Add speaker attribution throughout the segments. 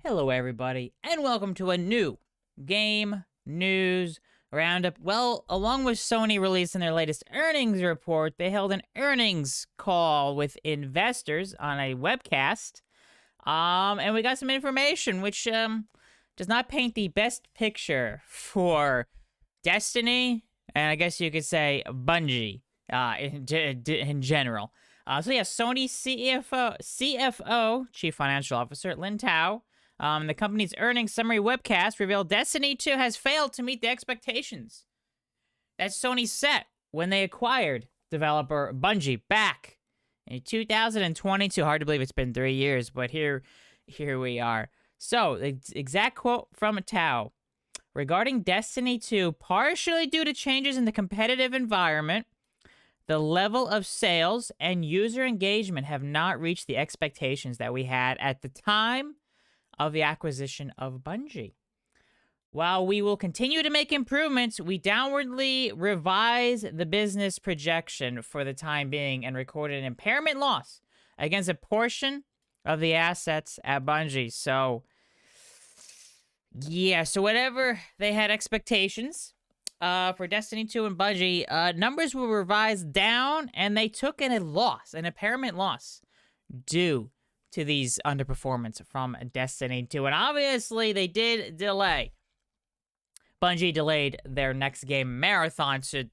Speaker 1: Hello, everybody, and welcome to a new game news roundup. Well, along with Sony releasing their latest earnings report, they held an earnings call with investors on a webcast. And we got some information which does not paint the best picture for Destiny, and I guess you could say Bungie in general. Sony CFO, Chief Financial Officer, Lin Tao, the company's earnings summary webcast revealed Destiny 2 has failed to meet the expectations that Sony set when they acquired developer Bungie back in 2022. Hard to believe it's been 3 years, but here we are. So, the exact quote from Tao regarding Destiny 2, partially due to changes in the competitive environment, the level of sales and user engagement have not reached the expectations that we had at the time of the acquisition of Bungie. While we will continue to make improvements, we downwardly revise the business projection for the time being and recorded an impairment loss against a portion of the assets at Bungie. So whatever they had expectations for Destiny 2 and Bungie, numbers were revised down, and they took in an impairment loss, due to these underperformance from Destiny 2. And obviously, they did delay. Bungie delayed their next game, Marathon, to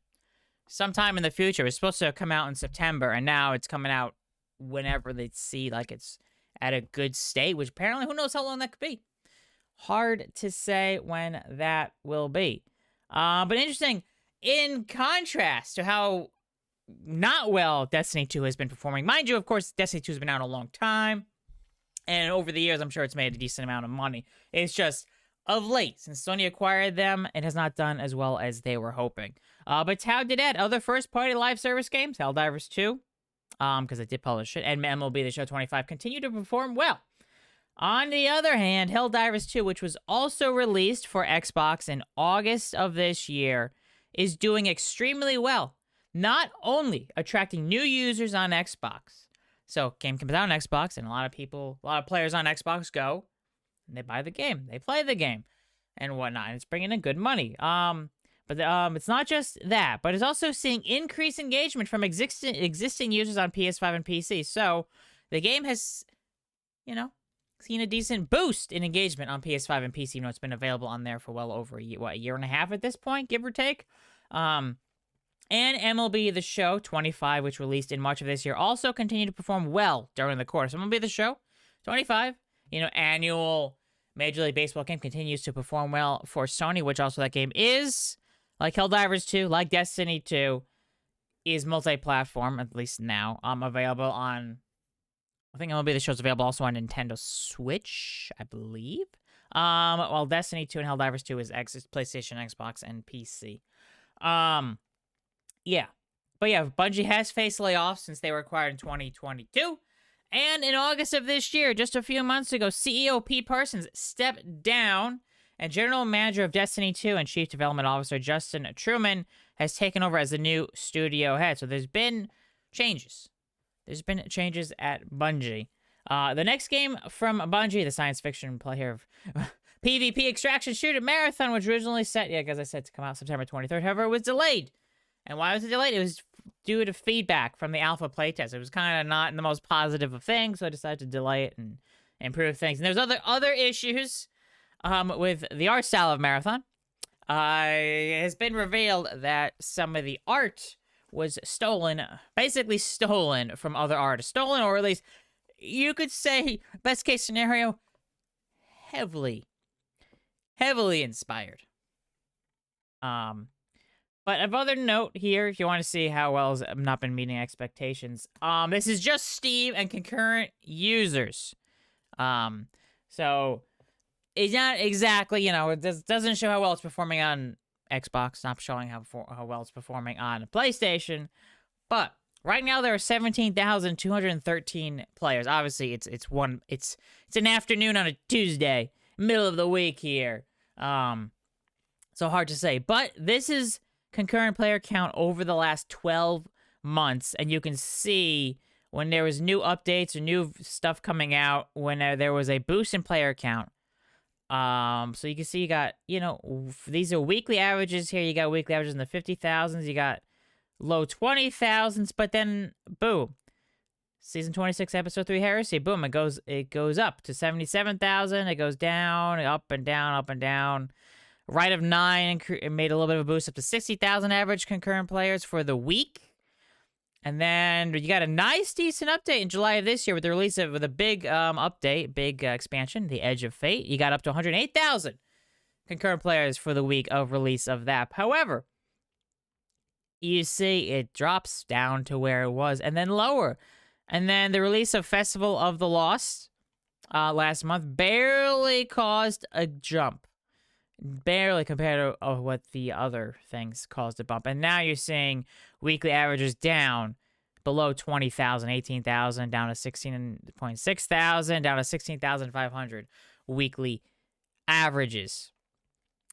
Speaker 1: sometime in the future. It was supposed to come out in September, and now it's coming out whenever they see like it's at a good state, which apparently, who knows how long that could be. Hard to say when that will be. But interesting, in contrast to how not well Destiny 2 has been performing. Mind you, of course, Destiny 2 has been out a long time, and over the years, I'm sure it's made a decent amount of money. It's just, of late, since Sony acquired them, it has not done as well as they were hoping. But Tao did add other first-party live service games, Helldivers 2, because it did publish it, and MLB The Show 25 continue to perform well. On the other hand, Helldivers 2, which was also released for Xbox in August of this year, is doing extremely well. Not only attracting new users on Xbox. So, game comes out on Xbox, and a lot of players on Xbox go, and they buy the game, they play the game, and whatnot. And it's bringing in good money. But it's not just that, but it's also seeing increased engagement from existing users on PS5 and PC. So, the game has, seen a decent boost in engagement on PS5 and PC. It's been available on there for well over a year and a half at this point, give or take. And MLB The Show 25, which released in March of this year, also continued to perform well during the quarter. So MLB The Show 25, annual Major League Baseball game, continues to perform well for Sony, which also that game is, like Helldivers 2, like Destiny 2, is multi-platform, at least now. Available on, I think MLB The Show is available also on Nintendo Switch, I believe. While Destiny 2 and Helldivers 2 is PlayStation, Xbox, and PC. Bungie has faced layoffs since they were acquired in 2022. And in August of this year, just a few months ago, CEO Pete Parsons stepped down, and General Manager of Destiny 2 and Chief Development Officer Justin Truman has taken over as the new studio head. So there's been changes. There's been changes at Bungie. The next game from Bungie, the science fiction play here of PvP extraction shooter Marathon, which originally set, as I said, to come out September 23rd. However, it was delayed. And why was it delayed? It was due to feedback from the alpha playtest. It was kind of not the most positive of things, so I decided to delay it and improve things. And there's other issues with the art style of Marathon. It has been revealed that some of the art was basically stolen from other artists. Stolen, or at least, you could say, best case scenario, heavily inspired. But of other note here, if you want to see how well has not been meeting expectations, this is just Steam and concurrent users. So it's not exactly, it doesn't show how well it's performing on Xbox, not showing how well it's performing on PlayStation. But right now there are 17,213 players. Obviously, it's an afternoon on a Tuesday, middle of the week here. So hard to say, but this is concurrent player count over the last 12 months, and you can see when there was new updates or new stuff coming out, when there was a boost in player count, So you can see you got, these are weekly averages here. You got weekly averages in the 50,000s. You got low 20,000s, but then boom, season 26, episode 3 Heresy, boom, it goes up to 77,000. It goes down, up and down, up and down. Right of 9 it made a little bit of a boost up to 60,000 average concurrent players for the week. And then you got a nice, decent update in July of this year with the release of a big update, big expansion, The Edge of Fate. You got up to 108,000 concurrent players for the week of release of that. However, you see it drops down to where it was and then lower. And then the release of Festival of the Lost last month barely caused a jump. Barely compared to what the other things caused a bump. And now you're seeing weekly averages down below 20,000, 18,000, down to 16.6 thousand, down to 16,500 weekly averages.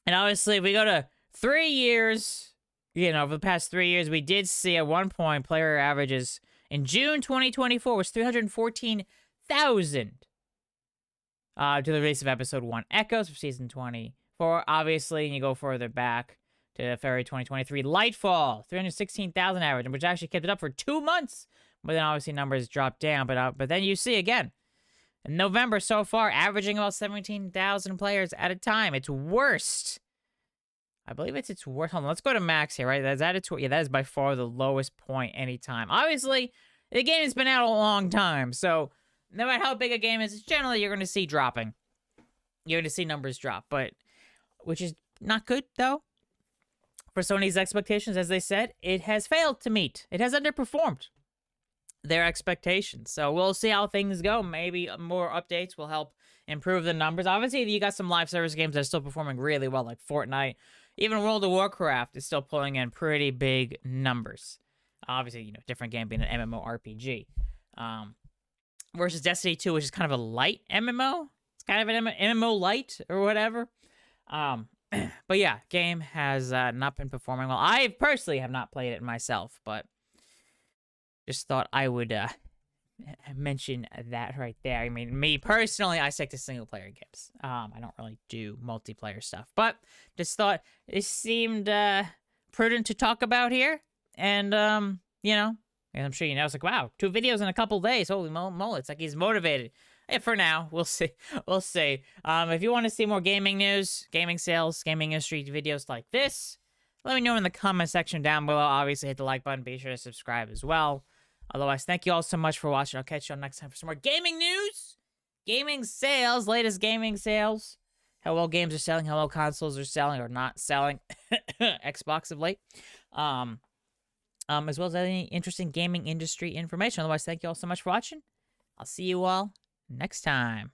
Speaker 1: And obviously, if we go to 3 years, over the past 3 years, we did see at one point player averages in June 2024 was 314,000 to the release of episode 1 Echoes of season 20. Obviously, and you go further back to February 2023, Lightfall, 316,000 average, which actually kept it up for 2 months. But then obviously numbers dropped down. But then you see again, in November so far, averaging about 17,000 players at a time. It's worst. I believe it's its worst. Hold on, let's go to max here, right? That's at its yeah, that is by far the lowest point anytime. Obviously, the game has been out a long time, so no matter how big a game is, generally you're going to see dropping. You're going to see numbers drop, which is not good, though. For Sony's expectations, as they said, it has failed to meet. It has underperformed their expectations. So we'll see how things go. Maybe more updates will help improve the numbers. Obviously, you got some live service games that are still performing really well, like Fortnite. Even World of Warcraft is still pulling in pretty big numbers. Obviously, different game being an MMORPG. Versus Destiny 2, which is kind of a light MMO. It's kind of an MMO light or whatever. But yeah, game has not been performing well. I personally have not played it myself, but just thought I would mention that right there. I mean, me personally, I stick to single player games. I don't really do multiplayer stuff, but just thought it seemed prudent to talk about here. And and I'm sure it's like, wow, 2 videos in a couple days. Holy moly, it's like he's motivated. Hey, for now, we'll see. We'll see. If you want to see more gaming news, gaming sales, gaming industry videos like this, let me know in the comment section down below. Obviously, hit the like button. Be sure to subscribe as well. Otherwise, thank you all so much for watching. I'll catch you all next time for some more gaming news, gaming sales, latest gaming sales, how well games are selling, how well consoles are selling or not selling, Xbox of late, as well as any interesting gaming industry information. Otherwise, thank you all so much for watching. I'll see you all next time.